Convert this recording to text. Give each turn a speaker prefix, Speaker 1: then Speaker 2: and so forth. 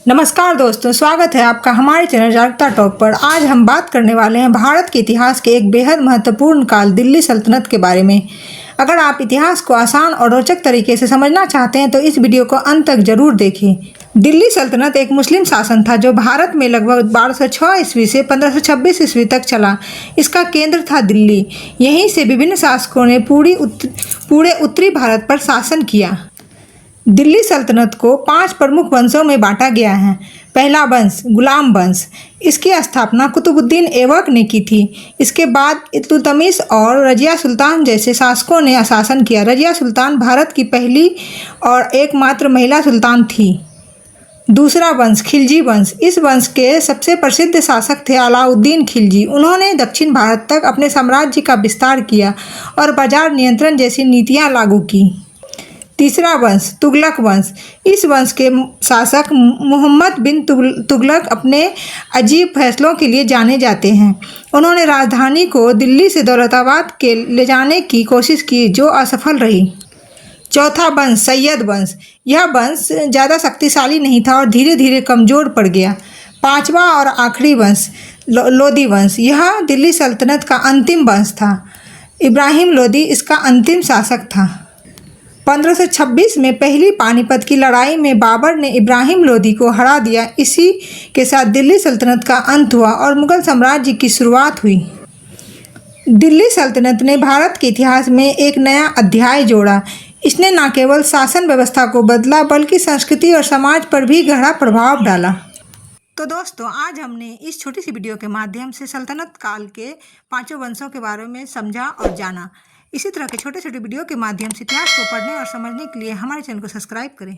Speaker 1: नमस्कार दोस्तों, स्वागत है आपका हमारे चैनल जागता टॉक पर। आज हम बात करने वाले हैं भारत के इतिहास के एक बेहद महत्वपूर्ण काल दिल्ली सल्तनत के बारे में। अगर आप इतिहास को आसान और रोचक तरीके से समझना चाहते हैं तो इस वीडियो को अंत तक जरूर देखें। दिल्ली सल्तनत एक मुस्लिम शासन था जो भारत में लगभग 1206 ईस्वी से 1526 ईस्वी तक चला। इसका केंद्र था दिल्ली। यहीं से विभिन्न शासकों ने पूरे उत्तरी भारत पर शासन किया। दिल्ली सल्तनत को 5 प्रमुख वंशों में बांटा गया है। पहला वंश गुलाम वंश, इसकी स्थापना कुतुबुद्दीन ऐबक ने की थी। इसके बाद इल्तुतमिश और रजिया सुल्तान जैसे शासकों ने शासन किया। रजिया सुल्तान भारत की पहली और एकमात्र महिला सुल्तान थी। दूसरा वंश खिलजी वंश, इस वंश के सबसे प्रसिद्ध शासक थे अलाउद्दीन खिलजी। उन्होंने दक्षिण भारत तक अपने साम्राज्य का विस्तार किया और बाजार नियंत्रण जैसी नीतियाँ लागू की। तीसरा वंश तुगलक वंश, इस वंश के शासक मोहम्मद बिन तुगलक अपने अजीब फैसलों के लिए जाने जाते हैं। उन्होंने राजधानी को दिल्ली से दौलताबाद के ले जाने की कोशिश की जो असफल रही। चौथा वंश सैयद वंश, यह वंश ज़्यादा शक्तिशाली नहीं था और धीरे धीरे कमज़ोर पड़ गया। पांचवा और आखिरी वंश लोदी वंश, यह दिल्ली सल्तनत का अंतिम वंश था। इब्राहिम लोदी इसका अंतिम शासक था। 1526 में पहली पानीपत की लड़ाई में बाबर ने इब्राहिम लोदी को हरा दिया। इसी के साथ दिल्ली सल्तनत का अंत हुआ और मुगल साम्राज्य की शुरुआत हुई। दिल्ली सल्तनत ने भारत के इतिहास में एक नया अध्याय जोड़ा। इसने न केवल शासन व्यवस्था को बदला बल्कि संस्कृति और समाज पर भी गहरा प्रभाव डाला। तो दोस्तों, आज हमने इस छोटी सी वीडियो के माध्यम से सल्तनत काल के 5 वंशों के बारे में समझा और जाना। इसी तरह के छोटे छोटे वीडियो के माध्यम से इतिहास को पढ़ने और समझने के लिए हमारे चैनल को सब्सक्राइब करें।